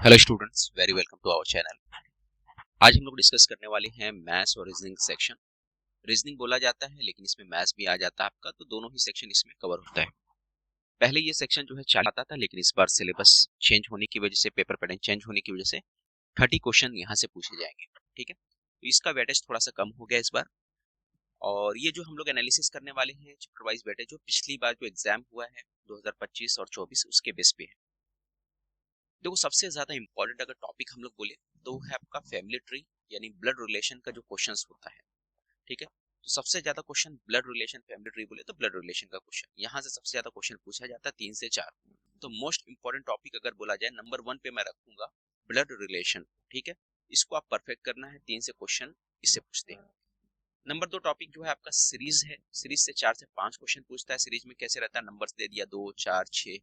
Hello students, very welcome to our channel. आज हम लोग डिस्कस करने वाले हैं मैथ्स और रीजनिंग सेक्शन। रीजनिंग बोला जाता है लेकिन इसमें मैथ्स भी आ जाता है आपका, तो दोनों ही सेक्शन इसमें कवर होता है। पहले ये सेक्शन जो है चाहता था, लेकिन इस बार सिलेबस चेंज होने की वजह से, पेपर पैटर्न चेंज होने की वजह से 30 क्वेश्चन यहाँ से पूछे जाएंगे। ठीक है, तो इसका वेटेज थोड़ा सा कम हो गया इस बार। और ये जो हम लोग एनालिसिस करने वाले हैं चैप्टर वाइज वेटेज, जो पिछली बार जो एग्जाम हुआ है 2025 और 24 उसके बेस पे है। देखो, सबसे ज्यादा इंपॉर्टेंट अगर टॉपिक हम लोग बोले तो वो है आपका फैमिली ट्री, यानी ब्लड रिलेशन का जो क्वेश्चंस होता है। ठीक है, तो सबसे ज्यादा question blood relation, family tree बोले तो ब्लड रिलेशन का क्वेश्चन यहाँ से सबसे ज्यादा क्वेश्चन पूछा जाता है, 3 से 4। तो मोस्ट इंपॉर्टेंट टॉपिक अगर बोला जाए, नंबर 1 पे मैं रखूंगा ब्लड रिलेशन। ठीक है, इसको आप परफेक्ट करना है, 3 से क्वेश्चन इससे पूछते हैं। नंबर 2 टॉपिक जो है आपका सीरीज है। सीरीज से 4 से 5 क्वेश्चन पूछता है। सीरीज में कैसे रहता है, नंबर्स दे दिया 2 4 6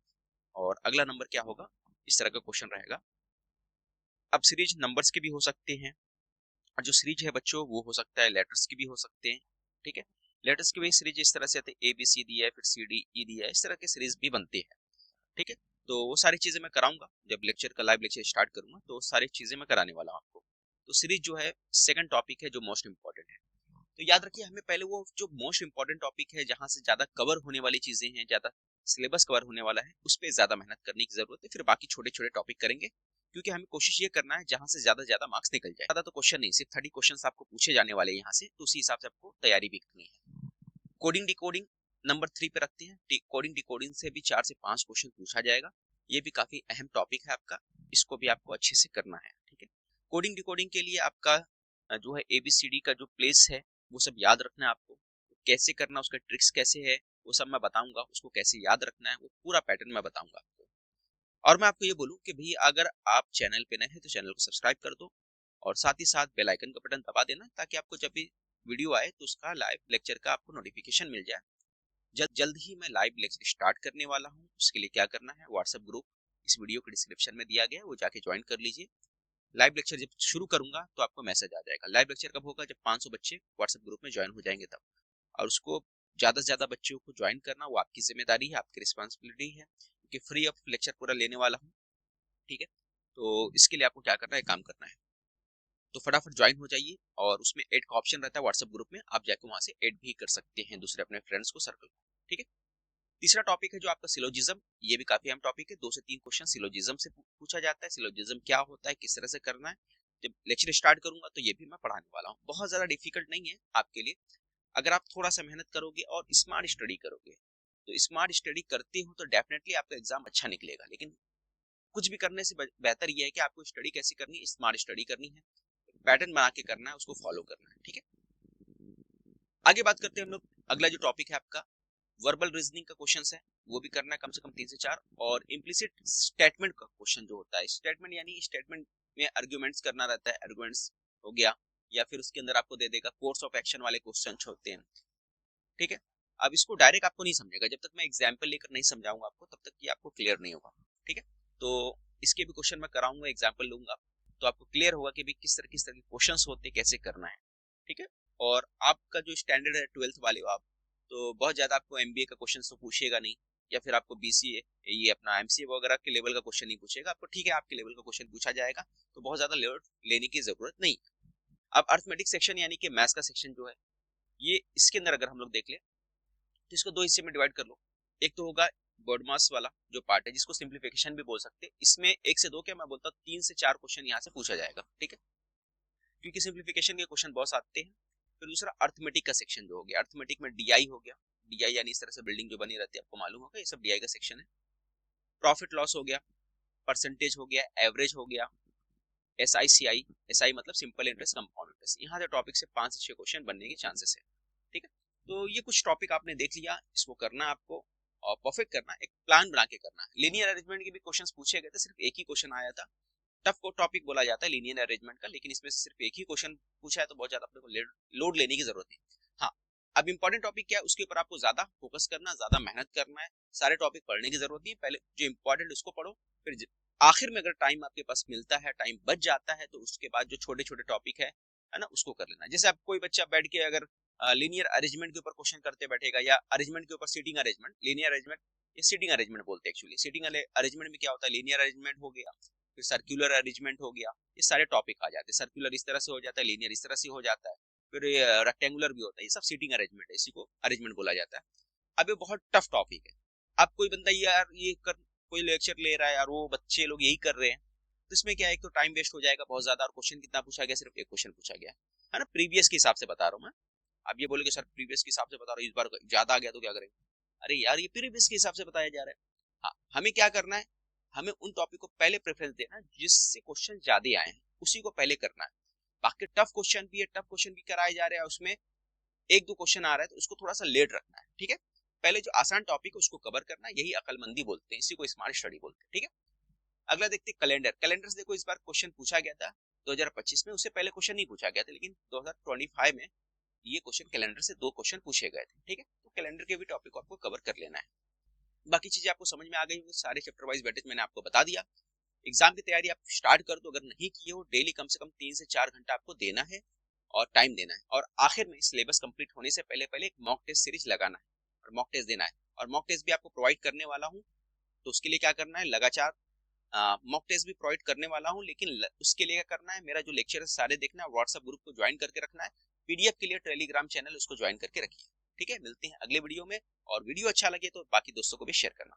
और अगला नंबर क्या होगा, इस तरह का क्वेश्चन रहेगा। अब सीरीज नंबर्स के भी हो सकते हैं, और जो सीरीज है बच्चों वो हो सकता है लेटर्स की भी हो सकते हैं। ठीक है, लेटर्स की भी सीरीज इस तरह से आते हैं, ए बी सी दिया है, फिर सी डी ई दिया है, इस तरह के सीरीज भी बनते हैं। ठीक है, तो वो सारी चीजें मैं कराऊंगा जब लेक्चर का लाइव लेक्चर स्टार्ट करूंगा, तो सारी चीजें मैं कराने वाला हूँ आपको। तो सीरीज जो है सेकंड टॉपिक है जो मोस्ट इंपॉर्टेंट है। तो याद रखिए, हमें पहले वो जो मोस्ट इंपॉर्टेंट टॉपिक है, जहां से ज्यादा कवर होने वाली चीजें हैं, ज्यादा सिलेबस कवर होने वाला है, उस पर ज्यादा मेहनत करने की जरूरत है। फिर बाकी छोटे छोटे टॉपिक करेंगे, क्योंकि हमें कोशिश ये करना है जहां से ज्यादा मार्क्स निकल जाए। ज्यादा तो क्वेश्चन नहीं, सिर्फ 30 क्वेश्चन आपको पूछे जाने वाले हैं यहाँ से, तो उसी हिसाब से आपको तैयारी भी करनी है। कोडिंग डिकोडिंग नंबर 3 पे रखते हैं। कोडिंग डिकोडिंग से भी 4 से 5 क्वेश्चन पूछा जाएगा। ये भी काफी अहम टॉपिक है आपका, इसको भी आपको अच्छे से करना है। ठीक है, कोडिंग डिकोडिंग के लिए आपका जो है एबीसीडी का जो प्लेस है वो सब याद रखना है आपको। कैसे करना, उसका ट्रिक्स कैसे है वो सब मैं बताऊंगा। उसको कैसे याद रखना है वो पूरा पैटर्न मैं बताऊंगा आपको। और मैं आपको ये बोलूं कि भैया, अगर आप चैनल पे नए हैं तो चैनल को सब्सक्राइब कर दो, और साथ ही साथ बेल आइकन का बटन दबा देना, ताकि आपको जब भी वीडियो आए तो उसका लाइव लेक्चर का आपको नोटिफिकेशन मिल जाए। जल्द ही मैं लाइव लेक्चर स्टार्ट करने वाला हूँ। उसके लिए क्या करना है, व्हाट्सएप ग्रुप इस वीडियो के डिस्क्रिप्शन में दिया गया है, वो जाके ज्वाइन कर लीजिए। लाइव लेक्चर जब शुरू करूंगा तो आपको मैसेज आ जाएगा। लाइव लेक्चर कब होगा, जब 500 बच्चे व्हाट्सएप ग्रुप में ज्वाइन हो जाएंगे तब। और उसको ज्यादा से ज्यादा बच्चों को ज्वाइन करना वो आपकी जिम्मेदारी है, आपकी रिस्पॉन्सिबिलिटी है, क्योंकि फ्री ऑफ लेक्चर पूरा लेने वाला हूँ। ठीक है, तो इसके लिए आपको क्या करना है, काम करना है, तो फटाफट ज्वाइन हो जाइए। और उसमें ऐड का ऑप्शन रहता है व्हाट्सएप ग्रुप में, आप जाके वहां से ऐड भी कर सकते हैं दूसरे अपने फ्रेंड्स को, सर्कल को। ठीक है, तीसरा टॉपिक है जो आपका सिलोजिज्म। ये भी काफी अहम टॉपिक है। 2 से 3 क्वेश्चन सिलोजिज्म से पूछा जाता है। सिलोजिज्म क्या होता है, किस तरह से करना है, जब लेक्चर स्टार्ट करूंगा तो ये भी मैं पढ़ाने वाला हूँ। बहुत ज्यादा डिफिकल्ट नहीं है आपके लिए, अगर आप थोड़ा सा मेहनत करोगे और स्मार्ट स्टडी करोगे। तो स्मार्ट स्टडी करते हो तो डेफिनेटली आपका एग्जाम अच्छा निकलेगा। लेकिन कुछ भी करने से बेहतर यह है कि आपको स्टडी कैसी करनी है, स्मार्ट स्टडी करनी है, पैटर्न बना के करना है, उसको फॉलो करना है। ठीक है, आगे बात करते हैं हम लोग। अगला जो टॉपिक है आपका वर्बल रीजनिंग का क्वेश्चन है, वो भी करना है कम से कम 3 से 4। और इम्प्लिसिट स्टेटमेंट का क्वेश्चन जो होता है, स्टेटमेंट यानी स्टेटमेंट में आर्गुमेंट्स करना रहता है, आर्गुमेंट्स हो गया, या फिर उसके अंदर आपको दे देगा कोर्स ऑफ एक्शन वाले क्वेश्चन होते हैं। ठीक है, अब इसको डायरेक्ट आपको नहीं समझेगा, जब तक मैं एग्जाम्पल लेकर नहीं समझाऊंगा आपको, तब तक ये आपको क्लियर नहीं होगा। ठीक है, तो इसके भी क्वेश्चन मैं कराऊंगा, एग्जाम्पल लूंगा, तो आपको क्लियर होगा कि भी किस तरह के क्वेश्चन होते हैं, कैसे करना है। ठीक है, और आपका जो स्टैंडर्ड है 12th वाले हो आप, तो बहुत ज्यादा आपको एमबीए का क्वेश्चन तो पूछेगा नहीं, या फिर आपको बीसीए ये अपना एमसीए वगैरह के लेवल का क्वेश्चन नहीं पूछेगा आपको। ठीक है, आपके लेवल का क्वेश्चन पूछा जाएगा, तो बहुत ज्यादा लेवल लेने की जरूरत नहीं। अब अर्थमेटिक सेक्शन यानी कि मैथ्स का सेक्शन जो है, ये इसके अंदर अगर हम लोग देख ले तो इसको 2 हिस्से में डिवाइड कर लो। एक तो होगा बॉडमास वाला जो पार्ट है, जिसको सिंप्लीफिकेशन भी बोल सकते हैं। इसमें 1 से 2 क्या, मैं बोलता हूँ 3 से 4 क्वेश्चन यहाँ से पूछा जाएगा। ठीक है, क्योंकि सिंप्लीफिकेशन के क्वेश्चन बहुत आते हैं। फिर दूसरा अर्थमेटिक का सेक्शन जो हो गया, अर्थमेटिक में डीआई हो गया। डीआई यानी इस तरह से बिल्डिंग जो बनी रहती है, आपको मालूम होगा, ये सब डीआई का सेक्शन है। प्रॉफिट लॉस हो गया, परसेंटेज हो गया, एवरेज हो गया, एसआई सीआई, एसआई मतलब सिंपल इंटरेस्ट, कंपाउंड इंटरेस्ट। यहाँ से टॉपिक से 5 से 6 क्वेश्चन बनने के चांसेस है। ठीक है, तो ये कुछ टॉपिक आपने देख लिया, इसको करना आपको और परफेक्ट करना, एक प्लान बना के करना। लीनियर अरेंजमेंट के भी क्वेश्चंस पूछे गए थे, सिर्फ एक ही क्वेश्चन आया था। टफ को टॉपिक बोला जाता है लीनियर अरेंजमेंट का, लेकिन इसमें सिर्फ एक ही क्वेश्चन पूछा है, तो बहुत ज्यादा अपने को लोड लेने की जरूरत नहीं। हाँ, अब इंपॉर्टेंट टॉपिक क्या है, उसके ऊपर आपको ज्यादा फोकस करना, ज्यादा मेहनत करना है। सारे टॉपिक पढ़ने की जरूरत नहीं है, पहले जो इंपॉर्टेंट उसको पढ़ो, फिर आखिर में अगर टाइम आपके पास मिलता है, टाइम बच जाता है, तो उसके बाद जो छोटे छोटे टॉपिक है ना, उसको कर लेना। जैसे आप कोई बच्चा बैठ के अगर लीनियर अरेंजमेंट के ऊपर क्वेश्चन करते बैठेगा, या अरेंजमेंट के ऊपर सीटिंग अरेंजमेंट, लीनियर अरेंजमेंट ये सीटिंग अरेंजमेंट बोलते हैं एक्चुअली। सीटिंग अरेंजमेंट में क्या होता है, लीनियर अरेंजमेंट हो गया, फिर सर्कुलर अरेंजमेंट हो गया, ये सारे टॉपिक आ जाते हैं। सर्कुलर इस तरह से हो जाता है, लीनियर इस तरह से हो जाता है, फिर रेक्टेंगुलर भी होता है, ये सब सीटिंग अरेंजमेंट है, इसी को अरेंजमेंट बोला जाता है। अब ये बहुत टफ टॉपिक है। अब कोई बंदा यार ये कर, कोई लेक्चर ले रहा है यार, वो बच्चे लोग यही कर रहे हैं, तो इसमें क्या है, एक तो टाइम वेस्ट हो जाएगा बहुत ज्यादा, और क्वेश्चन कितना पूछा गया, सिर्फ एक क्वेश्चन पूछा गया है ना, प्रीवियस के हिसाब से बता रहा हूँ मैं। अब ये बोले कि सर प्रीवियस के हिसाब से बता रहा हूँ, इस बार ज्यादा आ गया तो क्या करेंगे? अरे यार ये प्रीवियस के हिसाब से बताया जा रहा है। हाँ, हमें क्या करना है, हमें उन टॉपिक को पहले प्रेफरेंस देना है जिससे क्वेश्चन ज्यादा आए हैं, उसी को पहले करना है। बाकी टफ क्वेश्चन भी है, टफ क्वेश्चन भी कराए जा रहे हैं, उसमें एक दो क्वेश्चन आ रहा है तो उसको थोड़ा सा लेट रखना है, ठीक है। पहले जो आसान टॉपिक है उसको कवर करना है, यही अकलमंदी बोलते हैं, इसी को स्मार्ट स्टडी बोलते हैं, ठीक है। अगला देखते हैं कैलेंडर। कैलेंडर से देखो इस बार क्वेश्चन पूछा गया था 2025 में, उससे पहले क्वेश्चन नहीं पूछा गया था, लेकिन 2025 में ये क्वेश्चन कैलेंडर से 2 क्वेश्चन पूछे गए थे, ठीक है। तो कैलेंडर के भी टॉपिक को आपको कवर कर लेना है। बाकी चीजें आपको समझ में आ गई होंगी, सारे चैप्टर वाइज वेटेज मैंने आपको बता दिया। एग्जाम की तैयारी आप स्टार्ट कर दो, अगर नहीं की हो डेली कम से कम 3 से 4 घंटा आपको देना है और टाइम देना है, और आखिर में सिलेबस कंप्लीट होने से पहले पहले एक मॉक टेस्ट सीरीज लगाना है और मॉक टेस्ट देना है, और मॉक टेस्ट भी आपको प्रोवाइड करने वाला हूँ। तो उसके लिए क्या करना है, लगातार मॉक टेस्ट भी प्रोवाइड करने वाला हूँ, लेकिन उसके लिए क्या करना है, मेरा जो लेक्चर है सारे देखना है, व्हाट्सएप ग्रुप को ज्वाइन करके रखना है, पीडीएफ के लिए टेलीग्राम चैनल उसको ज्वाइन करके रखिए, ठीक है। मिलते हैं अगले वीडियो में, और वीडियो अच्छा लगे तो बाकी दोस्तों को भी शेयर करना।